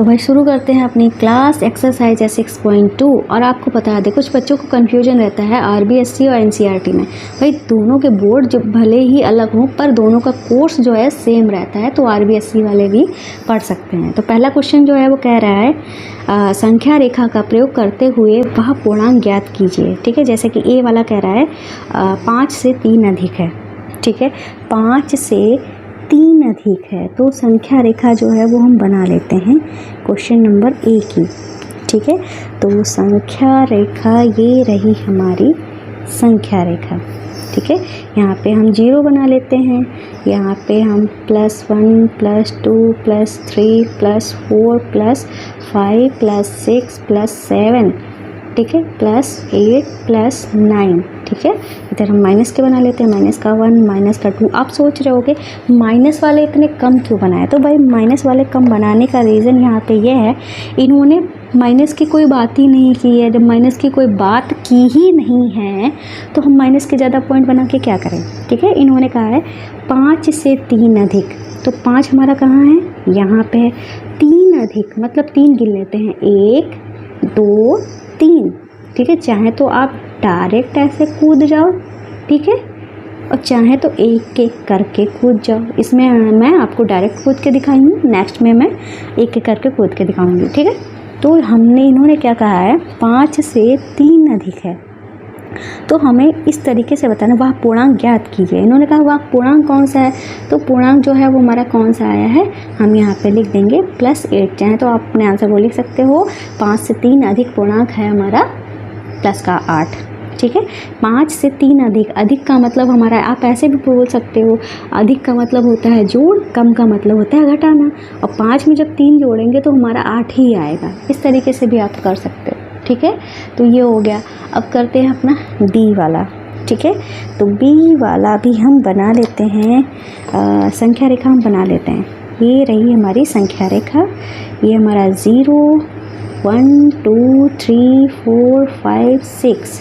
तो भाई शुरू करते हैं अपनी क्लास एक्सरसाइज 6.2। और आपको बता दें, कुछ बच्चों को कन्फ्यूजन रहता है आरबीएससी और एनसीईआरटी में। भाई दोनों के बोर्ड जो भले ही अलग हों पर दोनों का कोर्स जो है सेम रहता है, तो आरबीएससी वाले भी पढ़ सकते हैं। तो पहला क्वेश्चन जो है वो कह रहा है संख्या रेखा का प्रयोग करते हुए वह पूर्णांक ज्ञात कीजिए। ठीक है, जैसे कि ए वाला कह रहा है 5 से 3 अधिक है। ठीक है, 5 से 3 अधिक है, तो संख्या रेखा जो है वो हम बना लेते हैं क्वेश्चन नंबर ए की। ठीक है, तो संख्या रेखा ये रही हमारी संख्या रेखा। ठीक है, यहाँ पे हम 0 बना लेते हैं, यहाँ पे हम +1 +2 +3 +4 +5 +6 +7, ठीक है, +8 +9। ठीक है, इधर हम माइनस के बना लेते हैं, -1 -2। आप सोच रहे होगे माइनस वाले इतने कम क्यों बनाए? तो भाई माइनस वाले कम बनाने का रीज़न यहाँ पे ये है, इन्होंने माइनस की कोई बात ही नहीं की है। जब माइनस की कोई बात की ही नहीं है तो हम माइनस के ज़्यादा पॉइंट बना के क्या करें? ठीक है, इन्होंने कहा है 5 से 3 अधिक, तो 5 हमारा कहाँ है? यहाँ पे है। 3 अधिक मतलब 3 गिन लेते हैं, 1 2 3। ठीक है, चाहे तो आप डायरेक्ट ऐसे कूद जाओ, ठीक है, और चाहे तो एक एक करके कूद जाओ। इसमें मैं आपको डायरेक्ट कूद के दिखाऊंगी, नेक्स्ट में मैं एक एक करके कूद के दिखाऊंगी। ठीक है, तो इन्होंने क्या कहा है, 5 से 3 अधिक है, तो हमें इस तरीके से बताना वह पूर्णांक ज्ञात कीजिए। इन्होंने कहा वह पूर्णांक कौन सा है, तो पूर्णांक जो है वो हमारा कौन सा आया है, हम यहाँ पे लिख देंगे +8। चाहे तो आप अपने आंसर वो लिख सकते हो, 5 से 3 अधिक पूर्णांक है हमारा +8। ठीक है, 5 से 3 अधिक, अधिक का मतलब हमारा, आप ऐसे भी बोल सकते हो, अधिक का मतलब होता है जोड़, कम का मतलब होता है घटाना, और 5 में जब 3 जोड़ेंगे तो हमारा 8 ही आएगा। इस तरीके से भी आप कर सकते हो। ठीक है, तो ये हो गया। अब करते हैं अपना बी वाला। ठीक है, तो बी वाला भी हम बना लेते हैं, संख्या रेखा हम बना लेते हैं। ये रही हमारी संख्या रेखा, ये हमारा 0 1 2 3 4 5 6,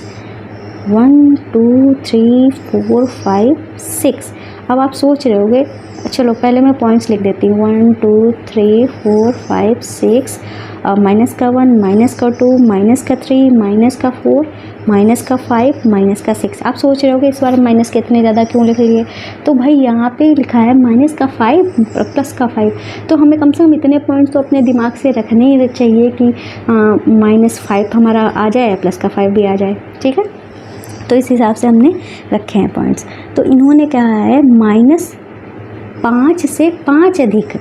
1 2 3 4 5 6। अब आप सोच रहे होगे, चलो पहले मैं पॉइंट्स लिख देती हूँ, 1 2 3 4 5 6, -1 -2 -3 -4 -5 -6। आप सोच रहे होगे इस बार माइनस के इतने ज़्यादा क्यों लिख लिए? तो भाई यहाँ पे लिखा है -5 +5, तो हमें कम से कम इतने पॉइंट्स तो अपने दिमाग से रखने ही चाहिए कि -5 हमारा आ जाए, +5 भी आ जाए। ठीक है, तो इस हिसाब से हमने रखे हैं पॉइंट्स। तो इन्होंने कहा है -5 से 5 अधिक।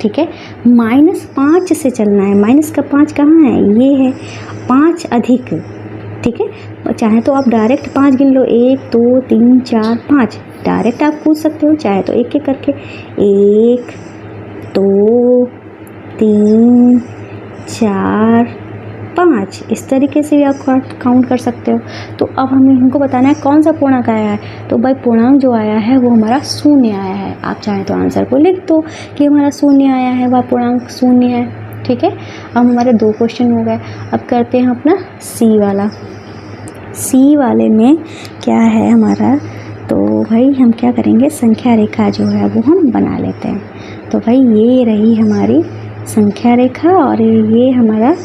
ठीक है, -5 से चलना है, माइनस का 5 कहाँ है, ये है 5 अधिक। ठीक है, चाहे तो आप डायरेक्ट 5 गिन लो, 1 2 3 4 5, डायरेक्ट आप पूछ सकते हो, चाहे तो एक एक करके 1 2 3 4 5, इस तरीके से भी आप काउंट कर सकते हो। तो अब हमें हमको बताना है कौन सा पूर्णांक आया है। तो भाई पूर्णांक जो आया है वो हमारा 0 आया है। आप चाहें तो आंसर को लिख दो कि हमारा 0 आया है, वह पूर्णांक 0 है। ठीक है, अब हमारे 2 क्वेश्चन हो गए। अब करते हैं अपना सी वाला। सी वाले में क्या है हमारा, तो भाई हम क्या करेंगे, संख्या रेखा जो है वो हम बना लेते हैं। तो भाई ये रही हमारी संख्या रेखा, और ये हमारा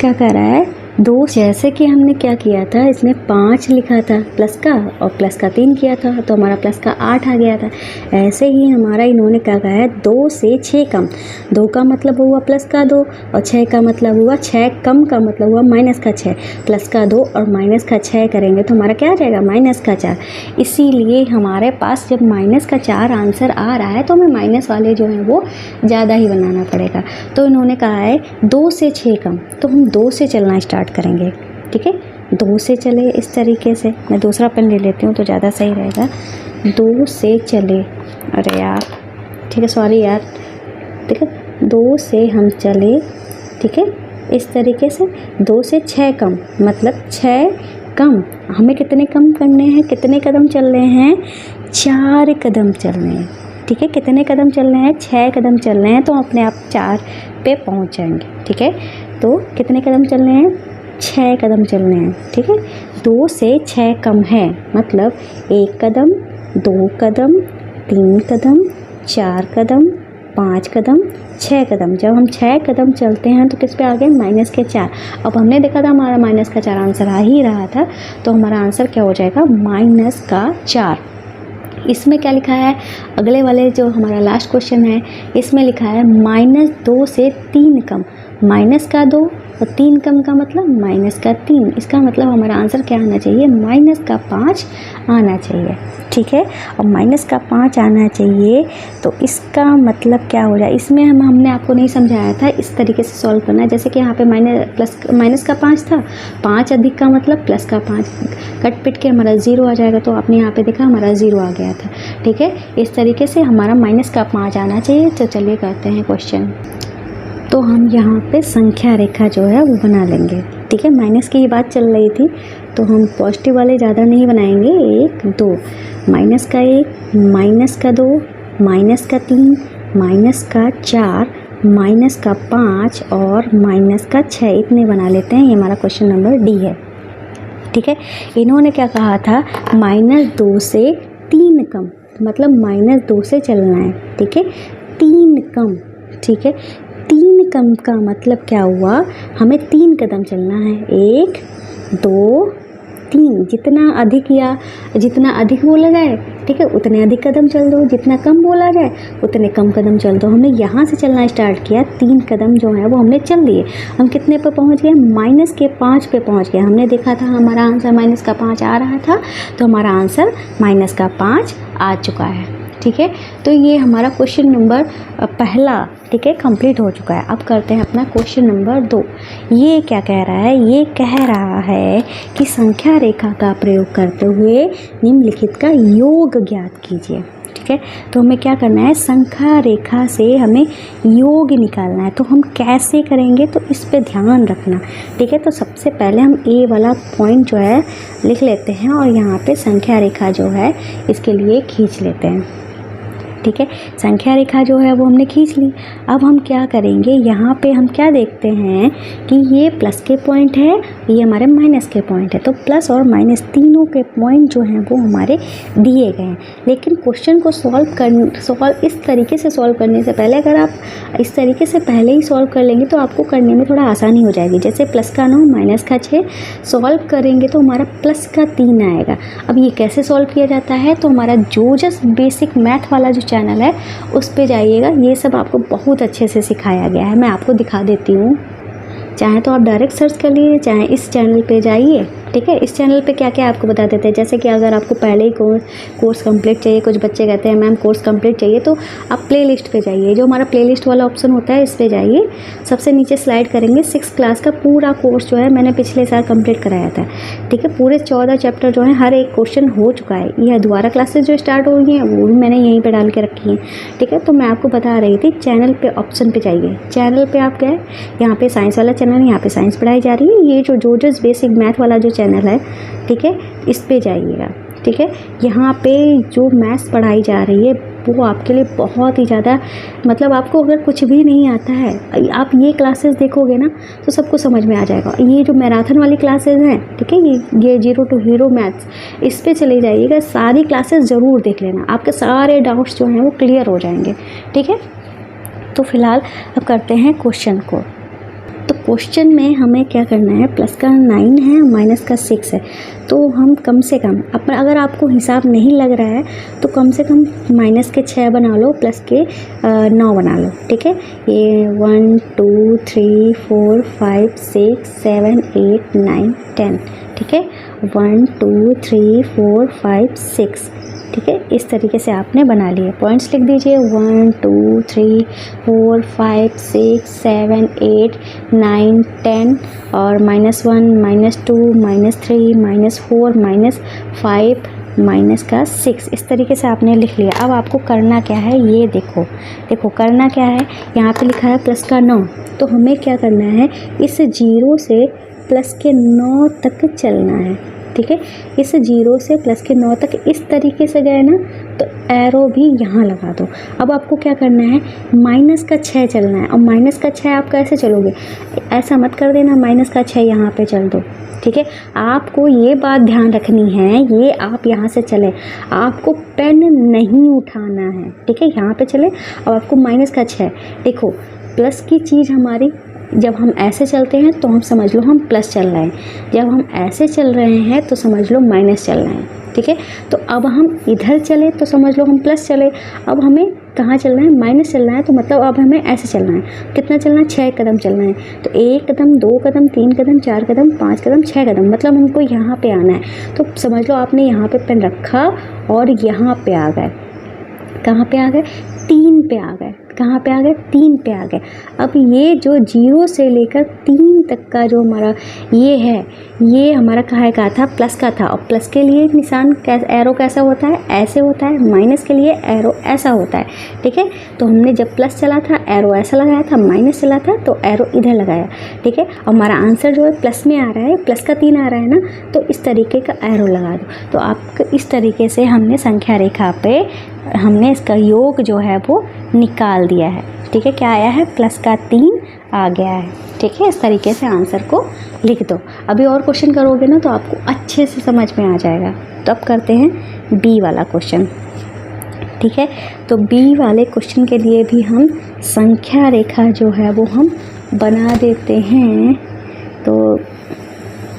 क्या कर रहा है, 2। जैसे कि हमने क्या किया था, इसमें 5 लिखा था प्लस का, और प्लस का 3 किया था, तो हमारा प्लस का 8 आ गया था। ऐसे ही हमारा इन्होंने क्या कहा है, 2 से 6 कम। 2 का मतलब हुआ प्लस का 2, और 6 का मतलब हुआ 6 कम का मतलब हुआ माइनस का 6। प्लस का 2 और माइनस का 6 करेंगे तो हमारा क्या आ जाएगा, माइनस का 4। इसीलिए हमारे पास जब माइनस का 4 आंसर आ रहा है तो हमें माइनस वाले जो हैं वो ज़्यादा ही बनाना पड़ेगा। तो इन्होंने कहा है 2 से 6 कम, तो हम 2 से चलना स्टार्ट करेंगे। ठीक है, 2 से चले इस तरीके से। मैं दूसरा पेन ले लेती हूँ तो ज़्यादा सही रहेगा। 2 से चले, अरे यार, ठीक है, सॉरी यार। ठीक है, 2 से हम चले, ठीक है, इस तरीके से। 2 से 6 कम मतलब 6 कम, हमें कितने कम करने हैं, कितने कदम चल रहे हैं, 4 कदम चल रहे हैं। ठीक है, कितने कदम चल रहे हैं, 6 कदम चल रहे हैं, तो अपने आप 4 पे पहुंच जाएंगे। ठीक है, तो कितने कदम चल रहे हैं, 6 कदम चल रहे हैं। ठीक है, 2 से 6 कम है मतलब 1 कदम, 2 कदम, 3 कदम, 4 कदम, 5 कदम, 6 कदम। जब हम 6 कदम चलते हैं तो किस पे आ गए, माइनस के 4। अब हमने देखा था हमारा माइनस का 4 आंसर आ ही रहा था, तो हमारा आंसर क्या हो जाएगा, माइनस का 4। इसमें क्या लिखा है, अगले वाले जो हमारा लास्ट क्वेश्चन है इसमें लिखा है -2 से 3 कम। माइनस का 2 और 3 कम का मतलब माइनस का 3। इसका मतलब हमारा आंसर क्या आना चाहिए, माइनस का 5 आना चाहिए। ठीक है, और माइनस का 5 आना चाहिए, तो इसका मतलब क्या हो जाए, इसमें हमने आपको नहीं समझाया था इस तरीके से सॉल्व करना है। जैसे कि यहाँ पे माइनस का 5 था, 5 अधिक का मतलब प्लस का 5, कट पिट के हमारा 0 आ जाएगा। तो आपने यहाँ पे देखा हमारा 0 आ गया था। ठीक है, इस तरीके से हमारा माइनस का 5 आना चाहिए। तो चलिए करते हैं क्वेश्चन। तो हम यहाँ पे संख्या रेखा जो है वो बना लेंगे। ठीक है, माइनस की ये बात चल रही थी तो हम पॉजिटिव वाले ज़्यादा नहीं बनाएंगे। 1 2, माइनस का 1, माइनस का 2, माइनस का 3, माइनस का 4, माइनस का 5 और माइनस का 6, इतने बना लेते हैं। ये हमारा क्वेश्चन नंबर डी है। ठीक है, इन्होंने क्या कहा था, -2 से 3 कम, मतलब -2 से चलना है। ठीक है, 3 कम। ठीक है, 3 कम का मतलब क्या हुआ, हमें 3 कदम चलना है। 1 2 3, जितना अधिक बोला जाए, ठीक है, उतने अधिक कदम चल दो, जितना कम बोला जाए उतने कम कदम चल दो। हमने यहाँ से चलना स्टार्ट किया, 3 कदम जो है वो हमने चल दिए। हम कितने पे पहुँच गए, -5 पे पहुँच गए। हमने देखा था हमारा आंसर -5 आ रहा था, तो हमारा आंसर -5 आ चुका है। ठीक है, तो ये हमारा क्वेश्चन नंबर पहला, ठीक है, कंप्लीट हो चुका है। अब करते हैं अपना क्वेश्चन नंबर 2। ये क्या कह रहा है, ये कह रहा है कि संख्या रेखा का प्रयोग करते हुए निम्नलिखित का योग ज्ञात कीजिए। ठीक है, तो हमें क्या करना है, संख्या रेखा से हमें योग निकालना है। तो हम कैसे करेंगे, तो इस पे ध्यान रखना। ठीक है, तो सबसे पहले हम ए वाला पॉइंट जो है लिख लेते हैं और यहाँ पे संख्या रेखा जो है इसके लिए खींच लेते हैं। ठीक है, संख्या रेखा जो है वो हमने खींच ली। अब हम क्या करेंगे, यहाँ पे हम क्या देखते हैं कि ये प्लस के पॉइंट है, ये हमारे माइनस के पॉइंट है। तो प्लस और माइनस तीनों के पॉइंट जो हैं वो हमारे दिए गए हैं। लेकिन क्वेश्चन को सॉल्व इस तरीके से सॉल्व करने से पहले, अगर आप इस तरीके से पहले ही सॉल्व कर लेंगे तो आपको करने में थोड़ा आसानी हो जाएगी। जैसे प्लस का 9 माइनस का 6 सॉल्व करेंगे तो हमारा प्लस का 3 आएगा। अब ये कैसे सॉल्व किया जाता है, तो हमारा जोजस बेसिक मैथ वाला जो चैनल है उस पे जाइएगा, ये सब आपको बहुत अच्छे से सिखाया गया है। मैं आपको दिखा देती हूँ, चाहे तो आप डायरेक्ट सर्च कर लीजिए, चाहे इस चैनल पे जाइए। ठीक है, इस चैनल पे क्या क्या आपको बता देते हैं। जैसे कि अगर आपको पहले ही कोर्स कंप्लीट चाहिए, कुछ बच्चे कहते हैं मैम कोर्स कंप्लीट चाहिए, तो आप प्लेलिस्ट पे जाइए, जो हमारा प्लेलिस्ट वाला ऑप्शन होता है इस पे जाइए। सबसे नीचे स्लाइड करेंगे, 6 क्लास का पूरा कोर्स जो है मैंने पिछले साल कंप्लीट कराया था। ठीक है, पूरे 14 चैप्टर जो है, हर एक क्वेश्चन हो चुका है। यह दोबारा क्लासेस जो स्टार्ट हो रही हैं वो भी मैंने यहीं पर डाल के रखी हैं। ठीक है, तो मैं आपको बता रही थी, चैनल पे ऑप्शन पे जाइए। चैनल पे आप क्या है, यहाँ पे साइंस वाला चैनल है, यहाँ पे साइंस पढ़ाई जा रही है। ये जो जोजस बेसिक मैथ वाला जो चैनल है, ठीक है, इस पे जाइएगा। ठीक है, यहाँ पे जो मैथ्स पढ़ाई जा रही है वो आपके लिए बहुत ही ज़्यादा, मतलब आपको अगर कुछ भी नहीं आता है, आप ये क्लासेस देखोगे ना तो सबको समझ में आ जाएगा। ये जो मैराथन वाली क्लासेस हैं, ठीक है, ये 0 to हीरो मैथ्स, इस पे चले जाइएगा। सारी क्लासेस ज़रूर देख लेना, आपके सारे डाउट्स जो हैं वो क्लियर हो जाएंगे। ठीक है, तो फिलहाल अब करते हैं क्वेश्चन को। तो क्वेश्चन में हमें क्या करना है, प्लस का 9 है, माइनस का 6 है। तो हम कम से कम, अगर आपको हिसाब नहीं लग रहा है तो कम से कम माइनस के 6 बना लो, प्लस के 9 बना लो। ठीक है, ये 1 2 3 4 5 6 7 8 9 10। ठीक है, 1 2 3 4 5 6। ठीक है, इस तरीके से आपने बना लिए। पॉइंट्स लिख दीजिए, 1 2 3 4 5 6 7 8 9 10 और -1 -2 -3 -4 -5 माइनस का 6, इस तरीके से आपने लिख लिया। अब आपको करना क्या है, ये देखो करना क्या है, यहाँ पे लिखा है प्लस का 9, तो हमें क्या करना है, इस 0 से प्लस के 9 तक चलना है। ठीक है। इस 0 से प्लस के 9 तक इस तरीके से गए ना, तो एरो भी यहाँ लगा दो। अब आपको क्या करना है, माइनस का 6 चलना है। और माइनस का 6 आप कैसे चलोगे, ऐसा मत कर देना माइनस का 6 यहाँ पे चल दो, ठीक है। आपको ये बात ध्यान रखनी है, ये आप यहाँ से चले, आपको पेन नहीं उठाना है, ठीक है। यहाँ पे चले, अब आपको माइनस का 6, देखो प्लस की चीज़ हमारी जब हम ऐसे चलते हैं तो हम समझ लो हम प्लस चल रहे हैं, जब हम ऐसे चल रहे हैं तो समझ लो माइनस चल रहे हैं, ठीक है। तो अब हम इधर चले तो समझ लो हम प्लस चले, अब हमें कहाँ चलना है, माइनस चलना है, तो मतलब अब हमें ऐसे चलना है। कितना चलना है, 6 कदम चलना है। तो 1 कदम, 2 कदम, 3 कदम, 4 कदम, 5 कदम, 6 कदम, मतलब हमको यहाँ पे आना है। तो समझ लो आपने यहाँ पे पेन रखा और यहाँ पे आ गए, कहाँ पे आ गए, 3 पे आ गए, कहाँ पे आ गए, 3 पे आ गए। अब ये जो 0 से लेकर 3 तक का जो हमारा ये है, ये हमारा कहाँ का था, प्लस का था। और प्लस के लिए निशान एरो कैसा होता है, ऐसे होता है। माइनस के लिए एरो ऐसा होता है, ठीक है। तो हमने जब प्लस चला था एरो ऐसा लगाया था, माइनस चला था तो एरो इधर लगाया, ठीक है। और हमारा आंसर जो है प्लस में आ रहा है, प्लस का 3 आ रहा है ना, तो इस तरीके का एरो लगा दो। तो आप इस तरीके से हमने संख्या रेखा पे हमने इसका योग जो है वो निकाल दिया है, ठीक है। क्या आया है, प्लस का 3 आ गया है, ठीक है। इस तरीके से आंसर को लिख दो। अभी और क्वेश्चन करोगे ना तो आपको अच्छे से समझ में आ जाएगा। तो अब करते हैं बी वाला क्वेश्चन, ठीक है। तो बी वाले क्वेश्चन के लिए भी हम संख्या रेखा जो है वो हम बना देते हैं। तो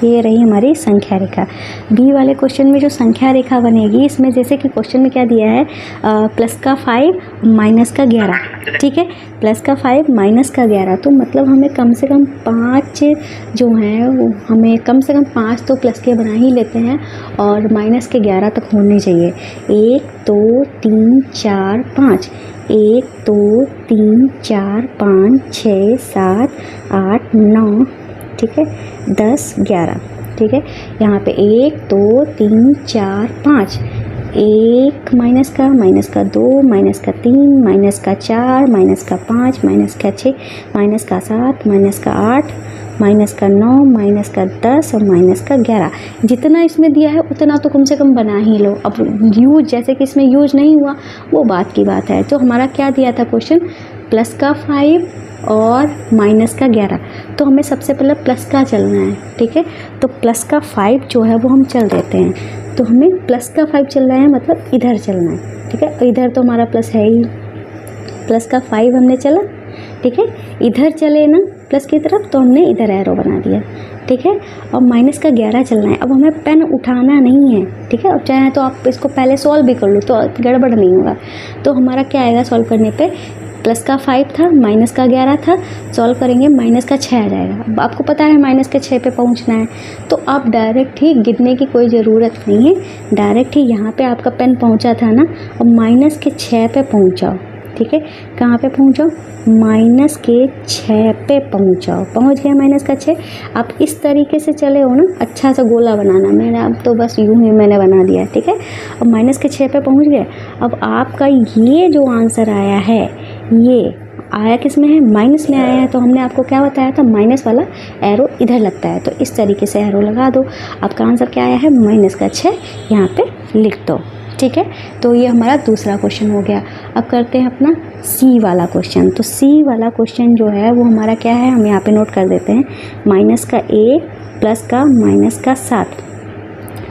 ये रही हमारी संख्या रेखा। बी वाले क्वेश्चन में जो संख्या रेखा बनेगी, इसमें जैसे कि क्वेश्चन में क्या दिया है, प्लस का 5 माइनस का 11, ठीक है। प्लस का 5 माइनस का 11, तो मतलब हमें कम से कम 5 जो हैं वो हमें कम से कम 5 तो प्लस के बना ही लेते हैं और माइनस के 11 तक होने चाहिए। 1 2 3 4 5, 1 2 3 4 5 6 7 8 9, ठीक है, 10 11, ठीक है। यहाँ पे 1 2 3 4 5, 1 माइनस का 2 माइनस का 3 माइनस का 4 माइनस का 5 माइनस का 6 माइनस का 7 माइनस का 8 माइनस का 9 माइनस का 10 और माइनस का 11। जितना इसमें दिया है उतना तो कम से कम बना ही लो। अब यूज जैसे कि इसमें यूज नहीं हुआ वो बात की बात है। तो हमारा क्या दिया था क्वेश्चन, प्लस का 5 और माइनस का 11, तो हमें सबसे पहले प्लस का चलना है, ठीक है। तो प्लस का 5 जो है वो हम चल देते हैं। तो हमें प्लस का 5 चल रहा है मतलब इधर चलना है, ठीक है। इधर तो हमारा प्लस है ही, प्लस का 5 हमने चला, ठीक है। इधर चले ना प्लस की तरफ तो हमने इधर एरो बना दिया, ठीक है। और माइनस का 11 चलना है। अब हमें पेन उठाना नहीं है, ठीक है। और चाहे तो आप इसको पहले सॉल्व भी कर लो तो गड़बड़ नहीं होगा। तो हमारा क्या आएगा सॉल्व करने पे, प्लस का 5 था माइनस का 11 था, सॉल्व करेंगे माइनस का 6 आ जाएगा। अब आपको पता है माइनस के 6 पे पहुंचना है, तो आप डायरेक्ट ही गिनने की कोई ज़रूरत नहीं है, डायरेक्ट ही यहाँ पे आपका पेन पहुंचा था ना, अब माइनस के 6 पे पहुंचाओ, ठीक है। कहाँ पे पहुंचाओ, माइनस के 6 पे पहुंचाओ। पहुंच गया माइनस का 6। आप इस तरीके से चले हो ना, अच्छा सा गोला बनाना, मैंने अब तो बस यूँ ही मैंने बना दिया, ठीक है। अब माइनस के 6 पे पहुंच गए। अब आपका ये जो आंसर आया है, ये आया किस में है, माइनस में आया है। तो हमने आपको क्या बताया था, माइनस वाला एरो इधर लगता है, तो इस तरीके से एरो लगा दो। आपका आंसर क्या आया है, माइनस का 6 यहाँ पे लिख दो, ठीक है। तो ये हमारा दूसरा क्वेश्चन हो गया। अब करते हैं अपना सी वाला क्वेश्चन। तो सी वाला क्वेश्चन जो है वो हमारा क्या है, हम यहाँ पे नोट कर देते हैं, माइनस का 1 प्लस का माइनस का 7,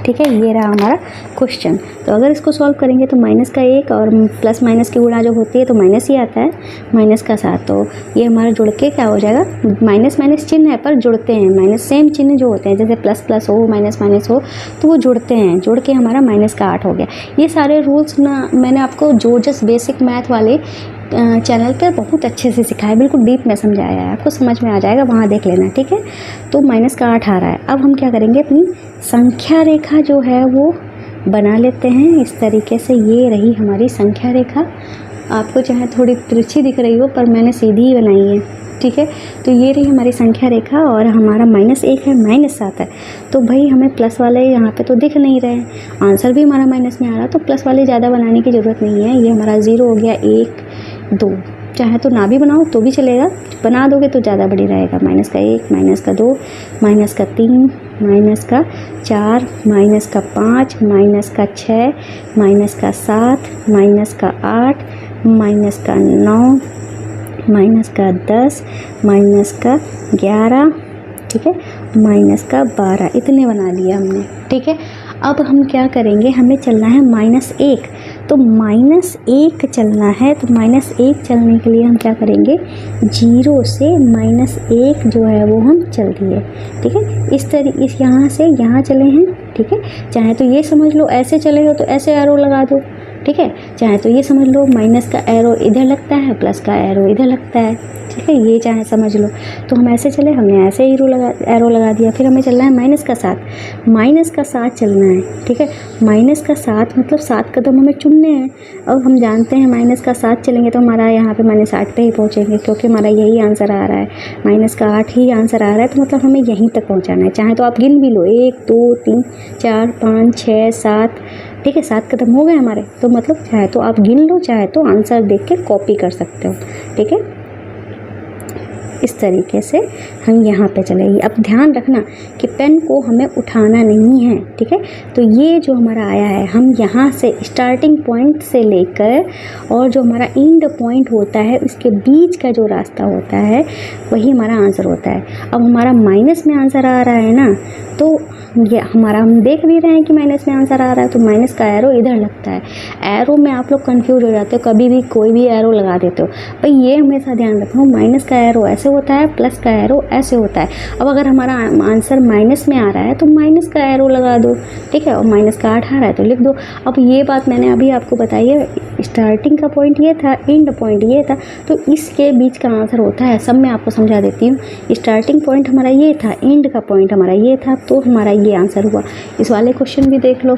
ठीक है। ये रहा हमारा क्वेश्चन। तो अगर इसको सॉल्व करेंगे तो माइनस का 1 और प्लस माइनस की गुणा जब होती है तो माइनस ही आता है, माइनस का 7। तो ये हमारा जुड़ के क्या हो जाएगा, माइनस माइनस चिन्ह है पर जुड़ते हैं, माइनस सेम चिन्ह जो होते हैं, जैसे प्लस प्लस हो माइनस माइनस हो तो वो जुड़ते हैं, जुड़ के हमारा माइनस का 8 हो गया। ये सारे रूल्स ना मैंने आपको जॉर्जस बेसिक मैथ वाले चैनल पे बहुत अच्छे से सिखाया, बिल्कुल डीप में समझाया है, आपको समझ में आ जाएगा, वहाँ देख लेना, ठीक है। तो माइनस का 8 आ रहा है। अब हम क्या करेंगे, अपनी संख्या रेखा जो है वो बना लेते हैं इस तरीके से। ये रही हमारी संख्या रेखा। आपको चाहे थोड़ी तिरछी दिख रही हो पर मैंने सीधी ही बनाई है, ठीक है। तो ये रही हमारी संख्या रेखा और हमारा -1 है, -7 है। तो भाई हमें प्लस वाले यहाँ पे तो दिख नहीं रहे हैं, आंसर भी हमारा माइनस में आ रहा, तो प्लस वाले ज़्यादा बनाने की ज़रूरत नहीं है। ये हमारा 0 हो गया, 1 2, चाहे तो ना भी बनाओ तो भी चलेगा, बना दोगे तो ज़्यादा बड़ी रहेगा। माइनस का 1, माइनस का 2, माइनस का 3, माइनस का 4, माइनस का 5, माइनस का 6, माइनस का 7, माइनस का 8, माइनस का 9, माइनस का 10, माइनस का 11, ठीक है, माइनस का 12, इतने बना लिया हमने। ठीक है, अब हम क्या करेंगे, हमें चलना है -1, तो -1 चलना है। तो -1 चलने के लिए हम क्या करेंगे, 0 से -1 जो है वो हम चल दिए। ठीक है, इस यहाँ से यहाँ चले हैं। ठीक है, चाहे तो ये समझ लो ऐसे चले हो तो ऐसे एरो लगा दो। ठीक है, चाहे तो ये समझ लो माइनस का एरो इधर लगता है, प्लस का एरो इधर लगता है। ठीक है, ये चाहे समझ लो। तो हम ऐसे चले, हमने ऐसे एरो लगा दिया। फिर हमें चलना है -7 चलना है। ठीक है, -7 मतलब 7 कदम हमें चुनने हैं। अब हम जानते हैं -7 चलेंगे तो हमारा यहाँ पे -8 पे ही पहुँचेंगे, क्योंकि हमारा यही आंसर आ रहा है, -8 ही आंसर आ रहा है। तो मतलब हमें यहीं तक पहुँचाना है। चाहे तो आप गिन भी लो, 1 2 3 4 5 6 7। ठीक है, 7 कदम हो गए हमारे। तो मतलब चाहे तो आप गिन लो, चाहे तो आंसर देख के कॉपी कर सकते हो। ठीक है, इस तरीके से हम यहाँ पे चलेंगे। अब ध्यान रखना कि पेन को हमें उठाना नहीं है। ठीक है, तो ये जो हमारा आया है, हम यहाँ से स्टार्टिंग पॉइंट से लेकर और जो हमारा एंड पॉइंट होता है उसके बीच का जो रास्ता होता है वही हमारा आंसर होता है। अब हमारा माइनस में आंसर आ रहा है ना, तो ये हमारा, हम देख भी रहे हैं कि माइनस में आंसर आ रहा है, तो माइनस का एरो इधर लगता है। एरो में आप लोग कंफ्यूज हो जाते हो, कभी भी कोई भी एरो लगा देते हो। भाई ये हमेशा ध्यान रखो, माइनस का एरो ऐसे होता है, प्लस का एरो ऐसे होता है। अब अगर हमारा आंसर माइनस में आ रहा है तो माइनस का एरो लगा दो। ठीक है, और माइनस का 8 आ रहा है तो लिख दो। अब ये बात मैंने अभी आपको बताई है, स्टार्टिंग का पॉइंट ये था, एंड पॉइंट ये था, तो इसके बीच का आंसर होता है। सब मैं आपको समझा देती हूँ। स्टार्टिंग पॉइंट हमारा ये था, एंड का पॉइंट हमारा ये था, तो हमारा ये आंसर हुआ। इस वाले क्वेश्चन भी देख लो,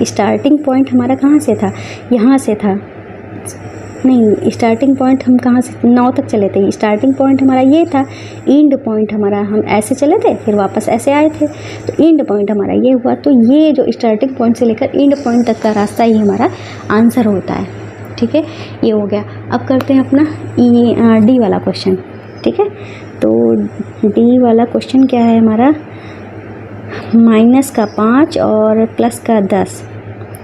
स्टार्टिंग पॉइंट हमारा कहाँ से था, यहाँ से था। नहीं, स्टार्टिंग पॉइंट हम कहाँ से 9 तक चले थे। स्टार्टिंग पॉइंट हमारा ये था, एंड पॉइंट हमारा हम ऐसे चले थे, फिर वापस ऐसे आए थे, तो एंड पॉइंट हमारा ये हुआ। तो ये जो स्टार्टिंग पॉइंट से लेकर एंड पॉइंट तक का रास्ता ही हमारा आंसर होता है। ठीक है, ये हो गया। अब करते हैं अपना डी वाला क्वेश्चन। ठीक है, तो डी वाला क्वेश्चन क्या है हमारा, -5 और +10।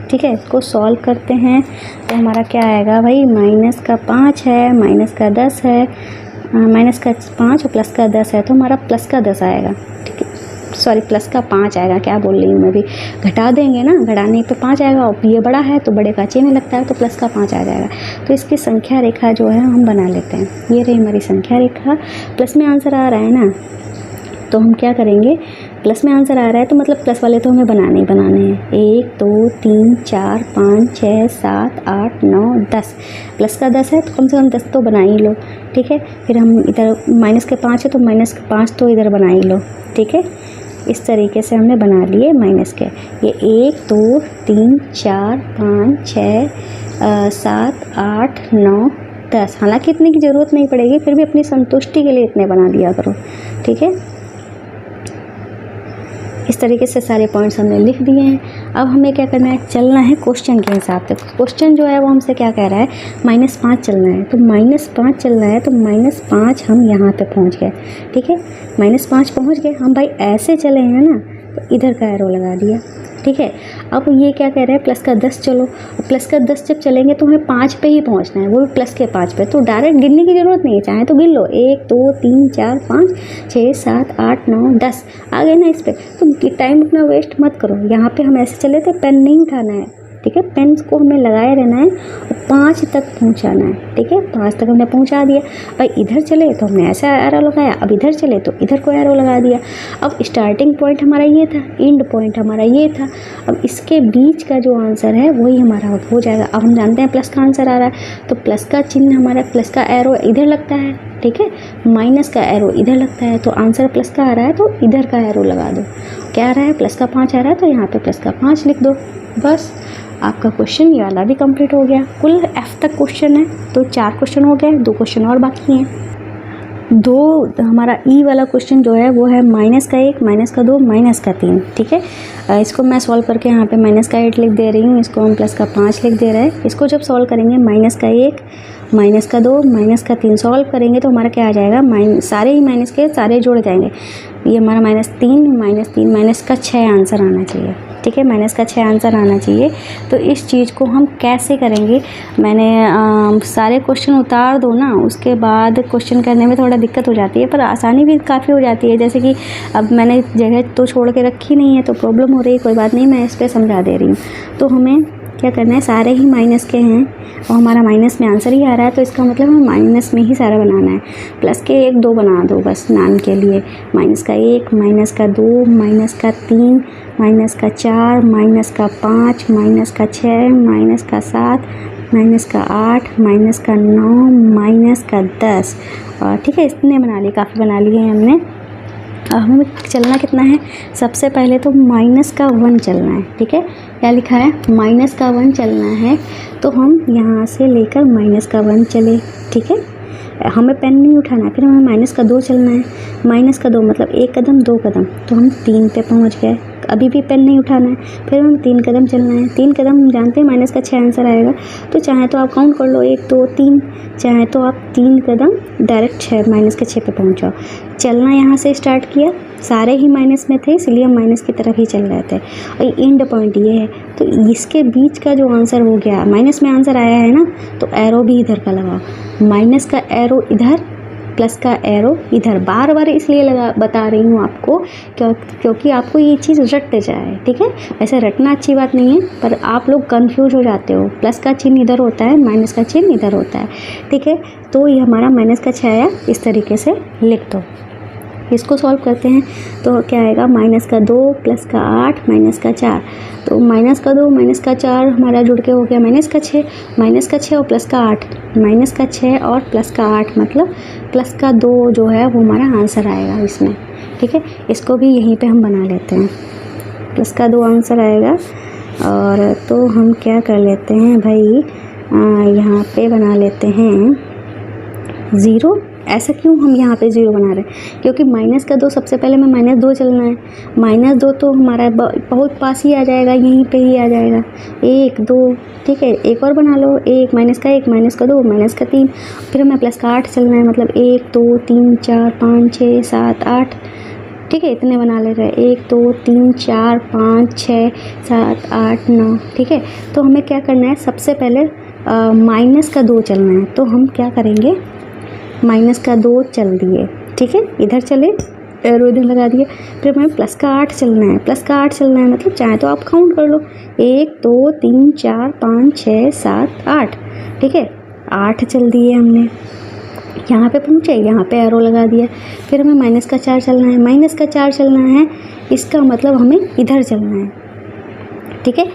ठीक है, इसको सॉल्व करते हैं तो हमारा क्या आएगा भाई, -5 है, -10 है, -5 और +10 है, तो हमारा +10 आएगा। ठीक है, सॉरी +5 आएगा, क्या बोल रही हूँ मैं भी। घटा देंगे ना, घटाने पे 5 आएगा, और ये बड़ा है तो बड़े का चिन्ह लगता है, तो +5 आ जाएगा। तो इसकी संख्या रेखा जो है हम बना लेते हैं। ये रही हमारी संख्या रेखा। प्लस में आंसर आ रहा है ना, तो हम क्या करेंगे, प्लस में आंसर आ रहा है तो मतलब प्लस वाले तो हमें बनाने ही बनाने हैं। 1 2 3 4 5 6 7 8 9 10। प्लस का 10 है तो कम से कम 10 तो बना ही लो। ठीक है, फिर हम इधर माइनस के 5 है तो -5 तो इधर बना ही लो। ठीक है, इस तरीके से हमने बना लिए माइनस के। ये 1 2 3 4 5 6 7 8 9 10। हालांकि इतने की ज़रूरत नहीं पड़ेगी, फिर भी अपनी संतुष्टि के लिए इतने बना दिया करो। ठीक है, इस तरीके से सारे पॉइंट्स हमने लिख दिए हैं। अब हमें क्या करना है, चलना है क्वेश्चन के हिसाब से। क्वेश्चन जो है वो हमसे क्या कह रहा है, -5 चलना है, तो -5 चलना है, तो -5 हम यहाँ पे पहुँच गए। ठीक है, -5 पहुँच गए हम। भाई ऐसे चले हैं ना, तो इधर का एरो लगा दिया। ठीक है, अब ये क्या कह रहे हैं, प्लस का 10 चलो। प्लस का 10 जब चलेंगे तो हमें 5 पे ही पहुंचना है, वो भी प्लस के 5 पे। तो डायरेक्ट गिनने की ज़रूरत नहीं है, चाहे तो गिन लो, 1 2 3 4 5 6 7 8 9 10 आ गए ना इस पर। तो टाइम अपना वेस्ट मत करो। यहाँ पे हम ऐसे चले थे, पेन नहीं उठाना है। ठीक है, पेन को हमें लगाए रहना है और 5 तक पहुंचाना है। ठीक है, 5 तक हमने पहुंचा दिया। भाई इधर चले तो हमने ऐसा एरो लगाया, अब इधर चले तो इधर को एरो लगा दिया। अब स्टार्टिंग पॉइंट हमारा ये था, एंड पॉइंट हमारा ये था। अब इसके बीच का जो आंसर है वही हमारा हो जाएगा। अब हम जानते हैं प्लस का आंसर आ रहा है, तो प्लस का चिन्ह हमारा, प्लस का एरो इधर लगता है। ठीक है, माइनस का एरो इधर लगता है, तो आंसर प्लस का आ रहा है तो इधर का एरो लगा दो। क्या आ रहा है, प्लस का 5 आ रहा है, तो यहाँ पे प्लस का 5 लिख दो। बस आपका क्वेश्चन ये वाला भी कंप्लीट हो गया। कुल F तक क्वेश्चन है, तो 4 क्वेश्चन हो गए, 2 क्वेश्चन और बाकी हैं। 2 हमारा ई वाला क्वेश्चन जो है वो है -1, -2, -3। ठीक है, इसको मैं सॉल्व करके यहाँ पे -8 लिख दे रही हूँ, इसको हम +5 लिख दे रहे हैं। इसको जब सॉल्व करेंगे -1 माइनस का 2, माइनस का 3 सॉल्व करेंगे तो हमारा क्या आ जाएगा, सारे ही माइनस के सारे जुड़ जाएंगे। ये हमारा -3 -3 माइनस का 6 आंसर आना चाहिए। ठीक है, माइनस का 6 आंसर आना चाहिए। तो इस चीज़ को हम कैसे करेंगे, मैंने सारे क्वेश्चन उतार दो ना, उसके बाद क्वेश्चन करने में थोड़ा दिक्कत हो जाती है, पर आसानी भी काफ़ी हो जाती है। जैसे कि अब मैंने जगह तो छोड़ के रखी नहीं है तो प्रॉब्लम हो रही है, कोई बात नहीं, मैं इस पर समझा दे रही हूँ। तो हमें क्या करना है, सारे ही माइनस के हैं और हमारा माइनस में आंसर ही आ रहा है, तो इसका मतलब हमें माइनस में ही सारा बनाना है। प्लस के 1 2 बना दो बस नाम के लिए, माइनस का 1, माइनस का 2, माइनस का 3, माइनस का 4, माइनस का 5, माइनस का 6, माइनस का 7, माइनस का 8, माइनस का 9, माइनस का 10। और ठीक है, इतने बना लिए, काफ़ी बना लिए हैं हमने। अब हमें चलना कितना है, सबसे पहले तो माइनस का 1 चलना है। ठीक है, क्या लिखा है, माइनस का 1 चलना है। तो हम यहाँ से लेकर माइनस का 1 चले। ठीक है, हमें पेन नहीं उठाना है, फिर हमें माइनस का 2 चलना है। माइनस का 2 मतलब 1 कदम 2 कदम, तो हम 3 पे पहुँच गए। अभी भी पेन नहीं उठाना है, फिर हमें 3 कदम चलना है। 3 कदम हम जानते हैं माइनस का 6 आंसर आएगा, तो चाहे तो आप काउंट कर लो 1 2 3, चाहे तो आप 3 कदम डायरेक्ट 6 माइनस के 6 पे पहुँच जाओ। चलना यहाँ से स्टार्ट किया, सारे ही माइनस में थे इसलिए हम माइनस की तरफ ही चल रहे थे। और एंड पॉइंट ये है, तो इसके बीच का जो आंसर हो गया, माइनस में आंसर आया है ना, तो एरो भी इधर का लगाओ। माइनस का एरो इधर, प्लस का एरो इधर। बार बार इसलिए बता रही हूँ आपको क्योंकि आपको ये चीज़ रटते जाए। ठीक है, ऐसे रटना अच्छी बात नहीं है, पर आप लोग कंफ्यूज हो जाते हो। प्लस का चिन्ह इधर होता है, माइनस का चिन्ह इधर होता है। ठीक है, तो ये हमारा माइनस का 6 आया, इस तरीके से लिख दो। इसको सॉल्व करते हैं तो क्या आएगा, माइनस का 2 प्लस का 8 माइनस का 4। तो माइनस का 2 माइनस का 4 हमारा जुड़ के हो गया माइनस का 6। माइनस का 6 और प्लस का 8, माइनस का 6 और प्लस का 8 मतलब प्लस का 2 जो है वो हमारा आंसर आएगा इसमें। ठीक है, इसको भी यहीं पे हम बना लेते हैं, प्लस का 2 आंसर आएगा। और तो हम क्या कर लेते हैं भाई, यहाँ पे बना लेते हैं 0। ऐसा क्यों हम यहाँ पे 0 बना रहे हैं, क्योंकि माइनस का 2 सबसे पहले हमें -2 चलना है। -2 तो हमारा बहुत पास ही आ जाएगा, यहीं पे ही आ जाएगा। 1 2, ठीक है, एक और बना लो, 1 माइनस का 1 माइनस का 2 माइनस का 3, फिर हमें प्लस का 8 चलना है, मतलब 1 2 3 4 5 6 7 8। ठीक है, इतने बना ले रहे हैं, 1 2 3 4 5 6 7 8 9। ठीक है, तो हमें क्या करना है, सबसे पहले माइनस का 2 चलना है। तो हम क्या करेंगे, माइनस का 2 चल दिए। ठीक है, इधर चले, एरो इधर लगा दिए, फिर हमें प्लस का 8 चलना है। प्लस का 8 चलना है मतलब चाहे तो आप काउंट कर लो, 1 2 3 4 5 6 7 8। ठीक है, 8 चल दिए हमने, यहाँ पे पहुँचे, यहाँ पे एरो लगा दिया। फिर हमें माइनस का 4 चलना है, माइनस का 4 चलना है, इसका मतलब हमें इधर चलना है। ठीक है,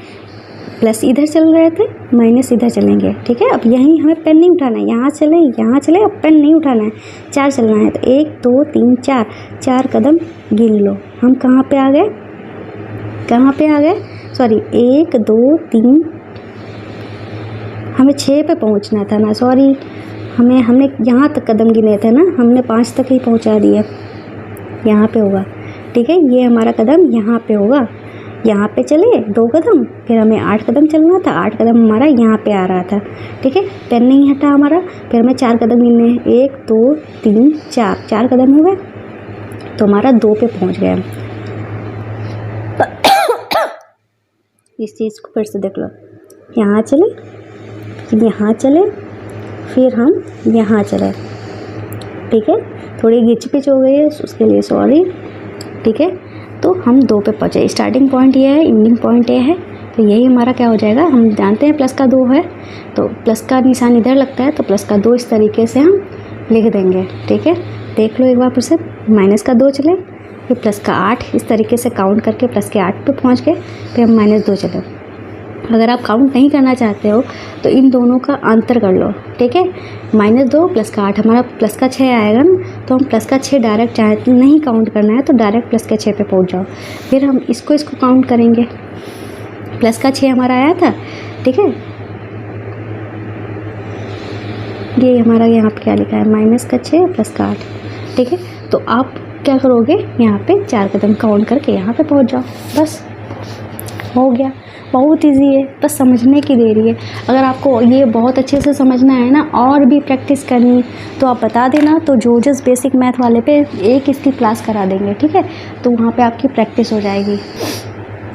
प्लस इधर चल रहे थे, माइनस इधर चलेंगे। ठीक है, अब यहीं हमें पेन नहीं उठाना है, यहाँ चले, अब पेन नहीं उठाना है, 4 चलना है। तो 1 2 3 4, 4 कदम गिन लो। हम कहाँ पे आ गए, सॉरी 1 2 3, हमें 6 पे पहुँचना था ना, सॉरी हमने यहाँ तक कदम गिने थे ना, हमने 5 तक ही पहुँचा दिया। यहाँ पे होगा, ठीक है, ये हमारा कदम यहाँ पे होगा। यहाँ पे चले 2 कदम, फिर हमें 8 कदम चलना था, 8 कदम हमारा यहाँ पे आ रहा था। ठीक है, पेन नहीं हटा हमारा, फिर हमें 4 कदम गिनने हैं, 1 2 3 4, 4 कदम हो गए, तो हमारा 2 पे पहुँच गया। इस चीज़ को फिर से देख लो, यहाँ चले, फिर हम यहाँ चले। ठीक है, थोड़ी घिच पिच हो गई है, उसके लिए सॉरी। ठीक है, तो हम 2 पे पहुँचे। स्टार्टिंग पॉइंट ये है, एंडिंग पॉइंट ये है, तो यही हमारा क्या हो जाएगा, हम जानते हैं प्लस का 2 है, तो प्लस का निशान इधर लगता है, तो प्लस का 2 इस तरीके से हम लिख देंगे। ठीक है, देख लो एक बार फिर से, माइनस का 2 चले, फिर प्लस का 8, इस तरीके से काउंट करके प्लस के 8 पे पहुँच गए, फिर हम -2 चले। अगर आप काउंट नहीं करना चाहते हो तो इन दोनों का अंतर कर लो। ठीक है, -2 प्लस का 8, हमारा प्लस का 6 आएगा ना, तो हम प्लस का 6 डायरेक्ट, चाहे तो नहीं काउंट करना है तो डायरेक्ट प्लस के 6 पे पहुंच जाओ। फिर हम इसको काउंट करेंगे, प्लस का 6 हमारा आया था। ठीक है, ये हमारा यहाँ पे क्या लिखा है, माइनस का 6 प्लस का 8। ठीक है, तो आप क्या करोगे, यहाँ पे 4 कदम काउंट करके यहाँ पे पहुँच जाओ, बस हो गया। बहुत इजी है, बस समझने की देरी है। अगर आपको ये बहुत अच्छे से समझना है ना और भी प्रैक्टिस करनी तो आप बता देना, तो जोजस बेसिक मैथ वाले पे एक इसकी क्लास करा देंगे, ठीक है। तो वहाँ पे आपकी प्रैक्टिस हो जाएगी।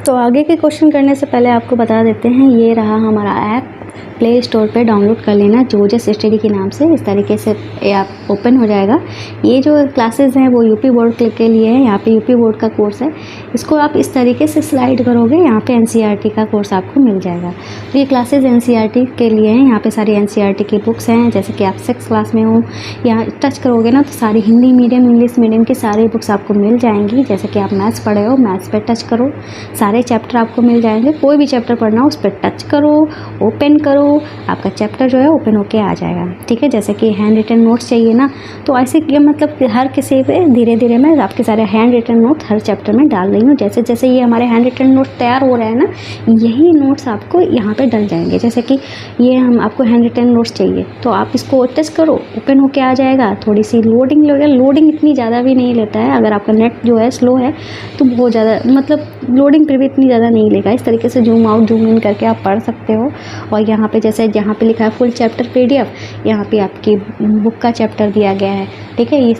तो आगे के क्वेश्चन करने से पहले आपको बता देते हैं, ये रहा हमारा ऐप, प्ले स्टोर पे डाउनलोड कर लेना जोजस स्टडी के नाम से। इस तरीके से ऐप ओपन हो जाएगा। ये जो क्लासेस हैं वो यूपी बोर्ड के लिए है, यहाँ पे यूपी बोर्ड का कोर्स है। इसको आप इस तरीके से स्लाइड करोगे, यहाँ पे एनसीईआरटी का कोर्स आपको मिल जाएगा। तो ये क्लासेस एनसीईआरटी के लिए हैं। यहाँ पे सारी एनसीईआरटी की बुक्स हैं, जैसे कि आप 6 क्लास में हो, यहाँ टच करोगे ना तो सारी हिंदी मीडियम इंग्लिश मीडियम की सारी बुक्स आपको मिल जाएंगी। जैसे कि आप मैथ्स पढ़े हो, मैथ्स पर टच करो, सारे चैप्टर आपको मिल जाएंगे। कोई भी चैप्टर पढ़ना हो उस पर टच करो, ओपन करो, आपका चैप्टर जो है ओपन होके आ जाएगा, ठीक है। जैसे कि हैंड रिटन नोट्स चाहिए ना, तो ऐसे ये मतलब हर किसी पे धीरे धीरे मैं आपके सारे हैंड रिटन नोट हर चैप्टर में डाल रही हूँ। जैसे जैसे ये हमारे हैंड रिटन नोट्स तैयार हो रहे हैं ना, यही नोट्स आपको यहाँ पे डल जाएंगे। जैसे कि ये हम आपको हैंड रिटन नोट्स चाहिए तो आप इसको टच करो, ओपन होके आ जाएगा। थोड़ी सी लोडिंग लगेगा, लोडिंग इतनी ज़्यादा भी नहीं लेता है। अगर आपका नेट जो है स्लो है तो बहुत ज़्यादा मतलब लोडिंग पर भी इतनी ज़्यादा नहीं लेगा। इस तरीके से जूम आउट जूम इन करके आप पढ़ सकते हो। और यहाँ पे जैसे जहाँ पे लिखा है फुल चैप्टर PDF, यहाँ पे आपकी बुक का चैप्टर दिया गया है, ठीक है।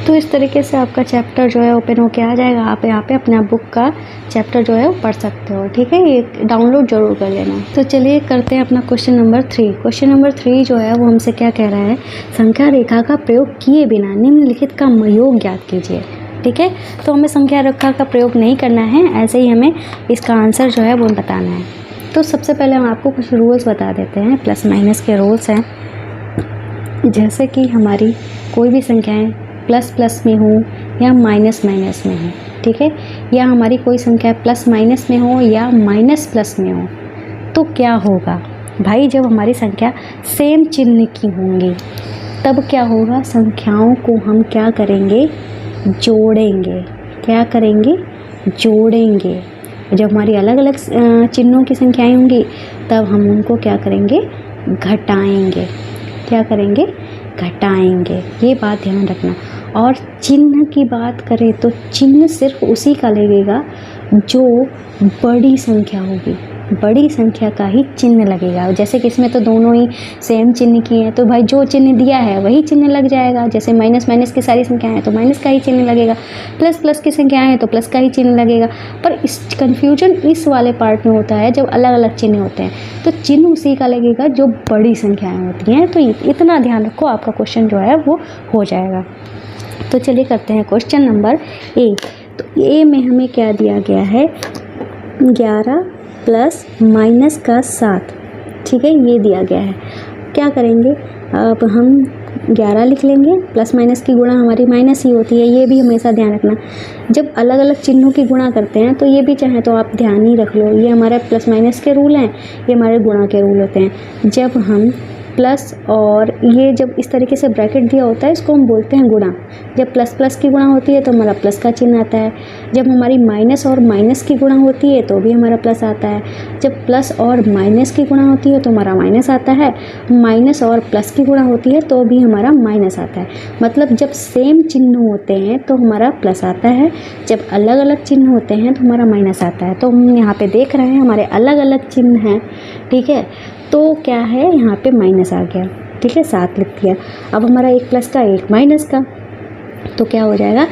तो इस तरीके से आपका चैप्टर जो है ओपन होके आ जाएगा। आप यहाँ पे अपना बुक का चैप्टर जो है वो पढ़ सकते हो, ठीक है। ये डाउनलोड जरूर कर लेना। तो चलिए करते हैं अपना क्वेश्चन नंबर 3। क्वेश्चन नंबर 3 जो है वो हमसे क्या कह रहा है, संख्या रेखा का प्रयोग किए बिना निम्नलिखित का योग ज्ञात कीजिए, ठीक है। तो हमें संख्या रेखा का प्रयोग नहीं करना है, ऐसे ही हमें इसका आंसर जो है वो बताना है। तो सबसे पहले हम आपको कुछ रूल्स बता देते हैं, प्लस माइनस के रूल्स हैं। जैसे कि हमारी कोई भी संख्याएं प्लस प्लस में हो या माइनस माइनस में हो, ठीक है, या हमारी कोई संख्या प्लस माइनस में हो या माइनस प्लस में हो, तो क्या होगा भाई, जब हमारी संख्या सेम चिन्ह की होंगी तब क्या होगा, संख्याओं को हम क्या करेंगे, जोड़ेंगे। क्या करेंगे, जोड़ेंगे। जब हमारी अलग अलग चिन्हों की संख्याएं होंगी तब हम उनको क्या करेंगे, घटाएंगे। क्या करेंगे, घटाएंगे। ये बात ध्यान रखना। और चिन्ह की बात करें तो चिन्ह सिर्फ उसी का लगेगा जो बड़ी संख्या होगी, बड़ी संख्या का ही चिन्ह लगेगा। जैसे कि इसमें तो दोनों ही सेम चिन्ह की हैं, तो भाई जो चिन्ह दिया है वही चिन्ह लग जाएगा। जैसे माइनस माइनस की सारी संख्याएं हैं तो माइनस का ही चिन्ह लगेगा, प्लस प्लस की संख्याएं हैं तो प्लस का ही चिन्ह लगेगा। पर इस कन्फ्यूजन इस वाले पार्ट में होता है जब अलग अलग चिन्ह होते हैं, तो चिन्ह उसी का लगेगा जो बड़ी संख्याएँ होती हैं। तो इतना ध्यान रखो, आपका क्वेश्चन जो है वो हो जाएगा। तो चलिए करते हैं क्वेश्चन नंबर ए। तो ए में हमें क्या दिया गया है, 11 प्लस माइनस का 7, ठीक है, ये दिया गया है। क्या करेंगे, अब हम 11 लिख लेंगे। प्लस माइनस की गुणा हमारी माइनस ही होती है, ये भी हमेशा ध्यान रखना। जब अलग अलग चिन्हों की गुणा करते हैं तो ये भी चाहे तो आप ध्यान ही रख लो, ये हमारे प्लस माइनस के रूल हैं, ये हमारे गुणा के रूल होते हैं। जब हम प्लस और ये जब इस तरीके से ब्रैकेट दिया होता है इसको हम बोलते हैं गुणा। जब प्लस प्लस की गुणा होती है तो हमारा प्लस का चिन्ह आता है। जब हमारी माइनस और माइनस की गुणा होती है तो भी हमारा प्लस आता है। जब प्लस और माइनस की गुणा होती है तो हमारा माइनस आता है। माइनस और प्लस की गुणा होती है तो भी हमारा माइनस आता है। मतलब जब सेम चिन्ह होते हैं तो हमारा प्लस आता है, जब अलग अलग चिन्ह होते हैं तो हमारा माइनस आता है। तो हम यहाँ पे देख रहे हैं हमारे अलग अलग चिन्ह हैं, ठीक है। तो क्या है, यहाँ पे माइनस आ गया, ठीक है, 7 लिख दिया। अब हमारा एक प्लस का एक माइनस का, तो क्या हो जाएगा,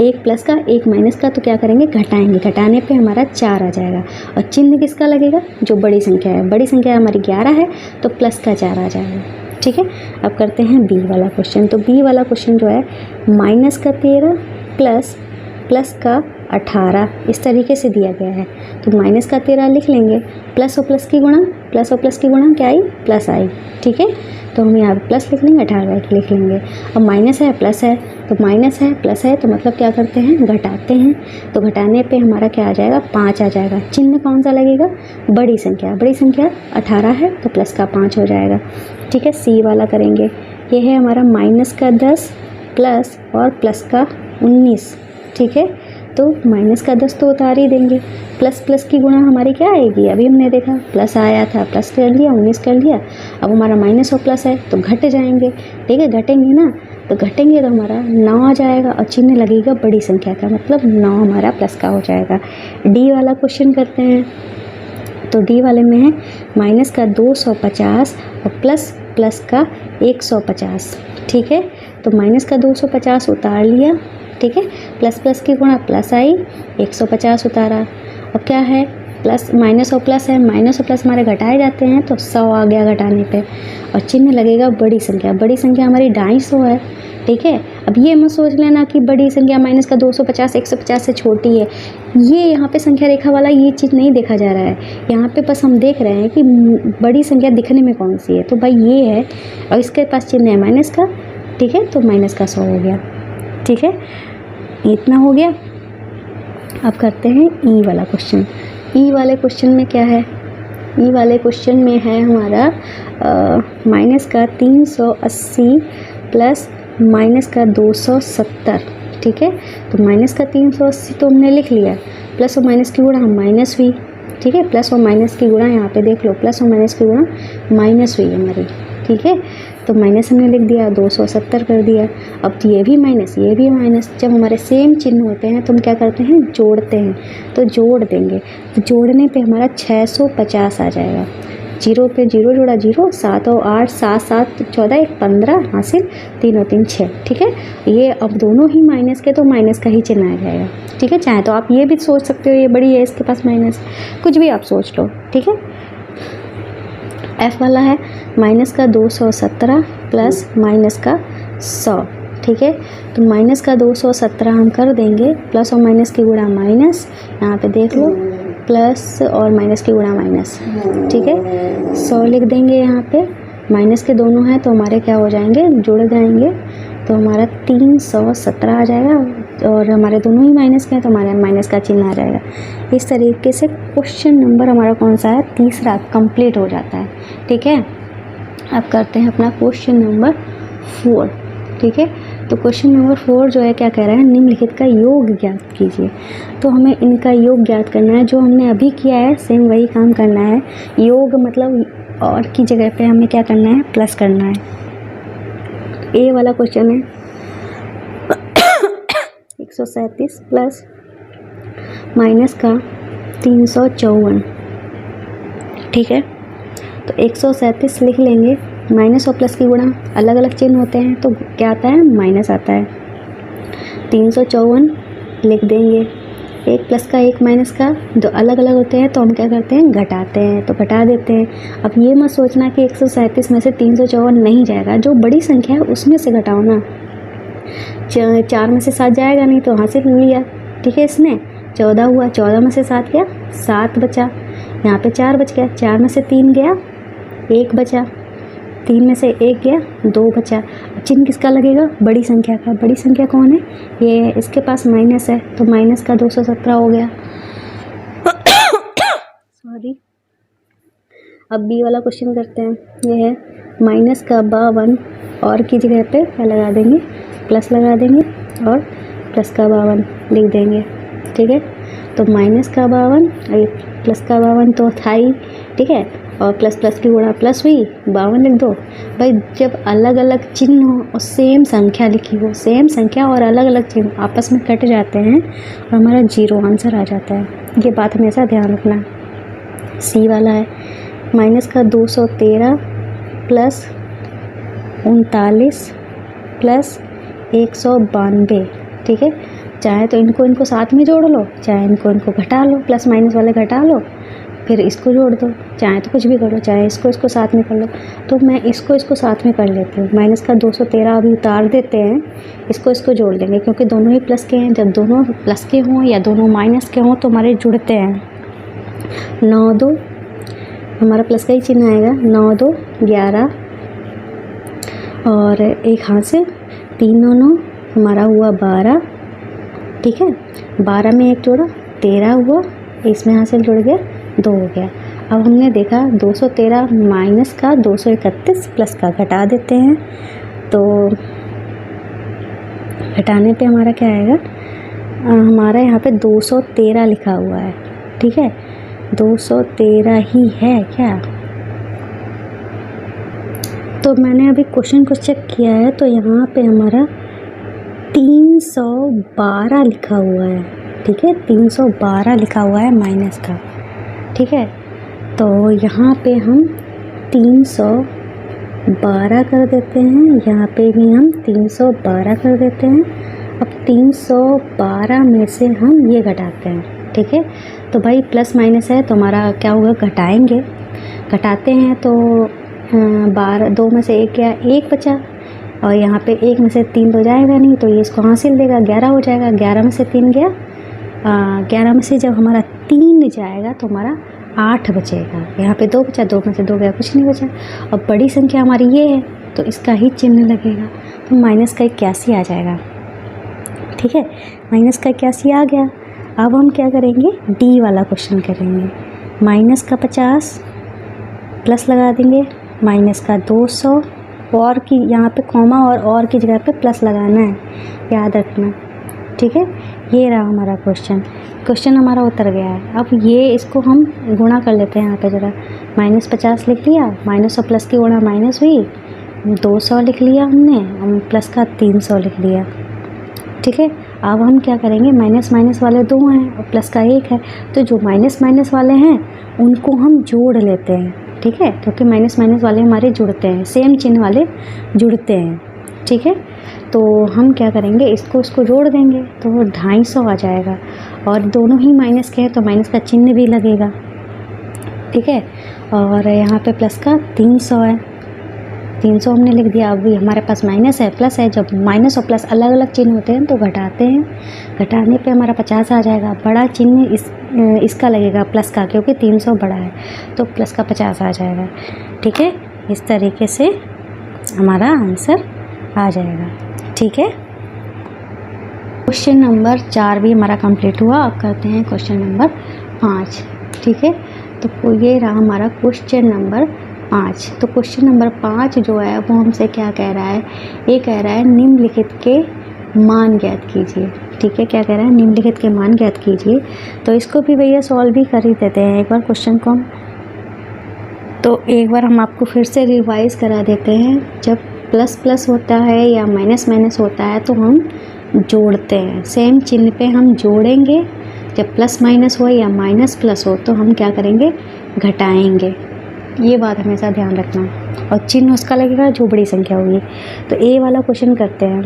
एक प्लस का एक माइनस का, तो क्या करेंगे, घटाएंगे। घटाने पे हमारा 4 आ जाएगा। और चिन्ह किसका लगेगा, जो बड़ी संख्या है। बड़ी संख्या हमारी 11 है तो प्लस का 4 आ जाएगा, ठीक है। अब करते हैं बी वाला क्वेश्चन। तो बी वाला क्वेश्चन जो है, माइनस का 13 प्लस प्लस का 18 इस तरीके से दिया गया है। तो माइनस का 13 लिख लेंगे, प्लस और प्लस की गुणा, प्लस और प्लस की गुणा क्या आई, प्लस आई, ठीक है। तो हम यहाँ प्लस लिख लेंगे, 18 लिख लेंगे। अब माइनस है प्लस है, तो माइनस है प्लस है तो मतलब क्या करते हैं, घटाते हैं। तो घटाने पे हमारा क्या आ जाएगा, 5 आ जाएगा। चिन्ह कौन सा लगेगा, बड़ी संख्या। बड़ी संख्या 18 है तो प्लस का 5 हो जाएगा, ठीक है। सी वाला करेंगे, ये है हमारा माइनस का 10 प्लस और प्लस का 19, ठीक है। तो माइनस का 10 तो उतार ही देंगे। प्लस प्लस की गुणा हमारी क्या आएगी, अभी हमने देखा प्लस आया था, प्लस कर लिया, 19 कर लिया। अब हमारा माइनस और प्लस है तो घट जाएंगे, ठीक है, घटेंगे ना। तो घटेंगे तो हमारा 9 आ जाएगा और चिन्ह लगेगा बड़ी संख्या का, मतलब 9 हमारा प्लस का हो जाएगा। डी वाला क्वेश्चन करते हैं। तो डी वाले में है माइनस का 250 और प्लस का 150। ठीक है, तो माइनस का 250 उतार लिया, ठीक है, प्लस की गुणा प्लस आई, 150 उतारा, और क्या है प्लस माइनस और प्लस है, माइनस और प्लस हमारे घटाए जाते हैं तो 100 आ गया घटाने पे, और चिन्ह लगेगा बड़ी संख्या। बड़ी संख्या हमारी 250 है। ठीक है, अब ये मत सोच लेना कि बड़ी संख्या माइनस का 250 150 से छोटी है, ये यहाँ पे संख्या रेखा वाला ये चीज़ नहीं देखा जा रहा है। यहाँ पे बस हम देख रहे हैं कि बड़ी संख्या दिखने में कौन सी है, तो भाई ये है, और इसके पास चिन्ह है माइनस का। ठीक है, तो माइनस का 100 हो गया। ठीक है, इतना हो गया। अब करते हैं ई वाला क्वेश्चन। ई वाले क्वेश्चन में क्या है, ई वाले क्वेश्चन में है हमारा माइनस का 380 प्लस माइनस का 270। ठीक है, तो माइनस का 380 तो हमने लिख लिया, प्लस और माइनस की गुणा माइनस हुई। ठीक है, प्लस और माइनस की गुणा यहाँ पे देख लो, प्लस और माइनस की गुणा माइनस हुई हमारी। ठीक है, तो माइनस हमने लिख दिया, 270 कर दिया। अब ये भी माइनस, ये भी माइनस, जब हमारे सेम चिन्ह होते हैं तो हम क्या करते हैं, जोड़ते हैं। तो जोड़ देंगे, तो जोड़ने पे हमारा 650 आ जाएगा। 0 पे 0 जोड़ा 0, 7 और 8, 7 7 14 1 15 हासिल, 3 और 3 6। ठीक है, ये अब दोनों ही माइनस के, तो माइनस का ही चिन्ह आ जाएगा। ठीक है, चाहे तो आप ये भी सोच सकते हो ये बड़ी है इसके पास माइनस, कुछ भी आप सोच लो। ठीक है, एफ वाला है माइनस का 217 प्लस माइनस का 100। ठीक है, तो माइनस का 217 हम कर देंगे, प्लस और माइनस की गुणा माइनस, यहाँ पे देख लो प्लस और माइनस की गुणा माइनस। ठीक है, 100 लिख देंगे यहाँ पे, माइनस के दोनों हैं तो हमारे क्या हो जाएंगे, जुड़ जाएंगे, तो हमारा 317 आ जाएगा, और हमारे दोनों ही माइनस के हैं तो हमारे माइनस का चिन्ह आ जाएगा। इस तरीके से क्वेश्चन नंबर हमारा कौन सा है, तीसरा कंप्लीट हो जाता है। ठीक है, अब करते हैं अपना क्वेश्चन नंबर 4। ठीक है, तो क्वेश्चन नंबर 4 जो है क्या कह रहा है, निम्नलिखित का योग ज्ञात कीजिए। तो हमें इनका योग ज्ञात करना है, जो हमने अभी किया है सेम वही काम करना है। योग मतलब और की जगह पे हमें क्या करना है, प्लस करना है। ए वाला क्वेश्चन है 137 प्लस माइनस का 354। ठीक है, तो 137 लिख लेंगे, माइनस और प्लस की गुणा अलग अलग चिन्ह होते हैं तो क्या आता है, माइनस आता है। 354 लिख देंगे, एक प्लस का एक माइनस का, जो अलग अलग होते हैं तो हम क्या करते हैं, घटाते हैं, तो घटा देते हैं। अब ये मत सोचना कि 137 में से 354 नहीं जाएगा, जो बड़ी संख्या है उसमें से घटाओ ना। 4 में से 7 जाएगा नहीं तो हासिल लिया। ठीक है, इसने 14 हुआ, 14 में से 7 गया, 7 बचा, यहाँ पे 4 बच गया, 4 में से 3 गया, 1 बचा, 3 में से 1 गया, 2 बचा। चिन्ह किसका लगेगा, बड़ी संख्या का। बड़ी संख्या कौन है, ये है, इसके पास माइनस है तो माइनस का 217 हो गया। सॉरी। अब बी वाला क्वेश्चन करते हैं। ये है माइनस का 52 और की जगह पे क्या लगा देंगे, प्लस लगा देंगे और प्लस का 52 लिख देंगे। ठीक है, तो माइनस का 52 प्लस का 52 तो था ही। ठीक है, और प्लस की गुणा प्लस हुई, 52 लिख दो। भाई जब अलग अलग चिन्ह हो और सेम संख्या लिखी हो, सेम संख्या और अलग अलग चिन्ह आपस में कट जाते हैं और हमारा 0 आंसर आ जाता है। ये बात हमेशा ध्यान रखना। सी वाला है माइनस का 213 प्लस 39 प्लस 192। ठीक है, चाहे तो इनको साथ में जोड़ लो, चाहे इनको घटा लो, प्लस माइनस वाले घटा लो, फिर इसको जोड़ दो, चाहे तो कुछ भी करो, चाहे इसको साथ में कर लो। तो मैं इसको साथ में कर लेती हूँ। माइनस का 213 अभी उतार देते हैं, इसको जोड़ लेंगे क्योंकि दोनों ही प्लस के हैं। जब दोनों प्लस के हों या दोनों माइनस के हों तो हमारे जुड़ते हैं। 9 2 हमारा प्लस का ही चिन्ह आएगा, 9 2 11 और एक हाथ से 3 9 9 हमारा हुआ 12। ठीक है, 12 में 1 जोड़ा 13 हुआ, इसमें हाथ से जुड़ गया 2 हो गया। अब हमने देखा 213 माइनस का 231 प्लस का घटा देते हैं, तो घटाने पे हमारा क्या आएगा, हमारा यहाँ पे 213 लिखा हुआ है। ठीक है, 213 ही है क्या, तो मैंने अभी क्वेश्चन को चेक किया है, तो यहाँ पे हमारा 312 लिखा हुआ है, ठीक है, 312 लिखा हुआ है माइनस का, ठीक है। तो यहाँ पे हम 312 कर देते हैं, यहाँ पे भी हम 312 कर देते हैं। अब 312 में से हम ये घटाते हैं, ठीक है। तो भाई प्लस माइनस है तो हमारा क्या होगा, घटाएंगे, घटाते हैं तो 12, 2 में से 1 गया, 1 बचा, और यहाँ पे 1 में से 3 तो जाएगा नहीं, तो ये इसको हासिल देगा, 11 हो जाएगा। 11 में से 3 गया, 11 में से जब हमारा 3 जाएगा तो हमारा 8 बचेगा। यहाँ पे 2 बचा, 2 में से 2 गया, कुछ नहीं बचा। और बड़ी संख्या हमारी ये है तो इसका ही चिन्ह लगेगा, तो माइनस का 81 आ जाएगा, ठीक है। माइनस का 81 आ गया। अब हम क्या करेंगे, डी वाला क्वेश्चन करेंगे। माइनस का 50 प्लस लगा देंगे, माइनस का 200, और की यहाँ पे कॉमा और की जगह पे प्लस लगाना है, याद रखना, ठीक है। ये रहा हमारा क्वेश्चन हमारा उतर गया है। अब ये इसको हम गुणा कर लेते हैं, यहाँ पे ज़रा -50 लिख लिया, माइनस और प्लस की गुणा माइनस हुई, 200 लिख लिया हमने, और प्लस का 300 लिख लिया, ठीक है। अब हम क्या करेंगे, माइनस माइनस वाले 2 हैं और प्लस का 1 है, तो जो माइनस माइनस वाले हैं उनको हम जोड़ लेते हैं, ठीक है, क्योंकि माइनस माइनस वाले हमारे जुड़ते हैं, सेम चिन्ह वाले जुड़ते हैं, ठीक है। तो हम क्या करेंगे, इसको जोड़ देंगे तो 250 आ जाएगा, और दोनों ही माइनस के हैं तो माइनस का चिन्ह भी लगेगा, ठीक है। और यहाँ पे प्लस का 300 है, 300 हमने लिख दिया। अभी हमारे पास माइनस है, प्लस है, जब माइनस और प्लस अलग अलग चिन्ह होते हैं तो घटाते हैं, घटाने पे हमारा 50 आ जाएगा। बड़ा चिन्ह इसका लगेगा प्लस का, क्योंकि 300 बड़ा है, तो प्लस का 50 आ जाएगा, ठीक है। इस तरीके से हमारा आंसर आ जाएगा, ठीक है। क्वेश्चन नंबर 4 भी हमारा कंप्लीट हुआ। अब करते हैं क्वेश्चन नंबर 5, ठीक है। तो ये रहा हमारा क्वेश्चन नंबर 5। तो क्वेश्चन नंबर 5 जो है वो हमसे क्या कह रहा है, ये कह रहा है निम्नलिखित के मान ज्ञात कीजिए, ठीक है। क्या कह रहा है, निम्नलिखित के मान ज्ञात कीजिए। तो इसको भी भैया सॉल्व भी कर ही देते हैं एक बार क्वेश्चन को। तो एक बार हम आपको फिर से रिवाइज करा देते हैं। जब प्लस प्लस होता है या माइनस माइनस होता है तो हम जोड़ते हैं, सेम चिन्ह पे हम जोड़ेंगे। जब प्लस माइनस हो या माइनस प्लस हो तो हम क्या करेंगे, घटाएंगे। ये बात हमेशा ध्यान रखना, और चिन्ह उसका लगेगा जो बड़ी संख्या होगी। तो ए वाला क्वेश्चन करते हैं,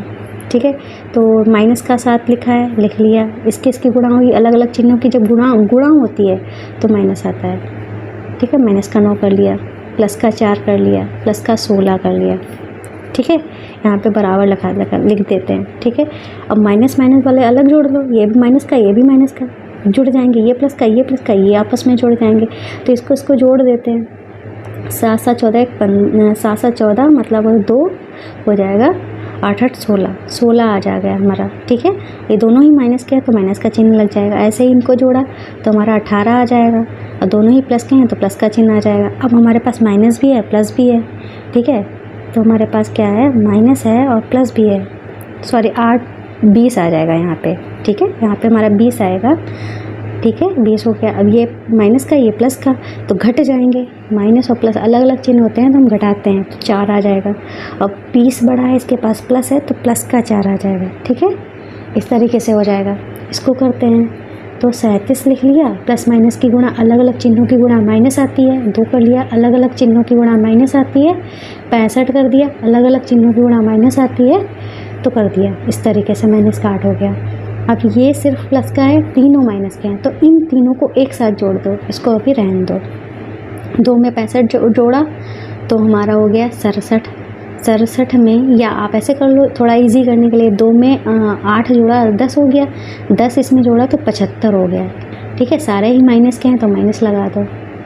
ठीक है। तो माइनस का 7 लिखा है, लिख लिया। इसकी गुणा हुई, अलग अलग चिन्हों की जब गुणा होती है तो माइनस आता है, ठीक है। माइनस का 9 कर लिया, प्लस का 4 कर लिया, प्लस का 16 कर लिया, ठीक है। यहाँ पे बराबर लिख देते हैं, ठीक है। अब माइनस माइनस वाले अलग जोड़ लो, ये भी माइनस का, ये भी माइनस का, जुड़ जाएंगे। ये प्लस का, ये प्लस का, ये आपस में जुड़ जाएंगे। तो इसको जोड़ देते हैं। 7 7 14 7 7 14 मतलब 2 हो जाएगा, 8 8 16, 16 आ जाएगा हमारा, ठीक है। ये दोनों ही माइनस के हैं तो माइनस का चिन्ह लग जाएगा। ऐसे ही इनको जोड़ा तो हमारा 18 आ जाएगा, और दोनों ही प्लस के हैं तो प्लस का चिन्ह आ जाएगा। अब हमारे पास माइनस भी है, प्लस भी है, ठीक है। तो हमारे पास क्या है, माइनस है और प्लस भी है, सॉरी 8 20 आ जाएगा यहाँ पे, ठीक है। यहाँ पे हमारा 20 आएगा, ठीक है। 20 हो गया। अब ये माइनस का, ये प्लस का, तो घट जाएंगे। माइनस और प्लस अलग अलग चिन्ह होते हैं तो हम घटाते हैं, तो 4 आ जाएगा। अब 20 बड़ा है, इसके पास प्लस है तो प्लस का 4 आ जाएगा, ठीक है। इस तरीके से हो जाएगा। इसको करते हैं तो 37 लिख लिया, प्लस माइनस की गुणा, अलग अलग चिन्हों की गुणा माइनस आती है, 2 कर लिया, अलग अलग चिन्हों की गुणा माइनस आती है। 65 कर दिया, अलग अलग चिन्हों की गुणा माइनस आती है, तो कर दिया। इस तरीके से माइनस का 8 हो गया। अब ये सिर्फ प्लस का है, तीनों माइनस के हैं, तो इन तीनों को एक साथ जोड़ दो, इसको अभी रहने दो। 2 में 65 जोड़ा तो हमारा हो गया 67। 67 में, या आप ऐसे कर लो थोड़ा इजी करने के लिए, 2 में 8 जोड़ा 10 हो गया, 10 इसमें जोड़ा तो 75 हो गया, ठीक है। सारे ही माइनस के हैं तो माइनस लगा दो,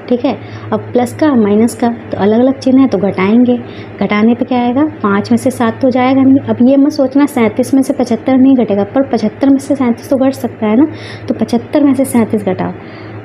ठीक है। अब प्लस का माइनस का तो अलग अलग चिन्ह है तो घटाएंगे। घटाने पे क्या आएगा, 5 में से 7 तो जाएगा नहीं। अब ये मत सोचना 37 में से 75 नहीं घटेगा, पर 75 में से 37 तो घट सकता है ना, तो 75 में से 37 घटाओ,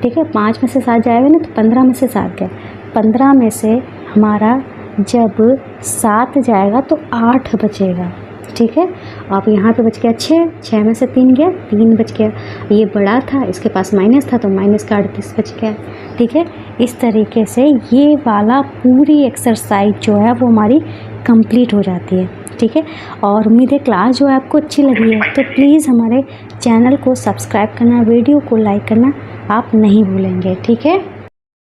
ठीक है। 5 में से 7 जाएगा ना, तो 15 में से 7 गया। 15 में से हमारा जब 7 जाएगा तो 8 बचेगा, ठीक है। अब यहाँ पे बच गया 6 में से 3 गया, 3 बच गया। ये बड़ा था, इसके पास माइनस था तो माइनस का 38 बच गया। ठीक है, इस तरीके से ये वाला पूरी एक्सरसाइज जो है वो हमारी कंप्लीट हो जाती है। ठीक है, और उम्मीद है क्लास जो है आपको अच्छी लगी है, तो प्लीज़ हमारे चैनल को सब्सक्राइब करना, वीडियो को लाइक करना आप नहीं भूलेंगे। ठीक है।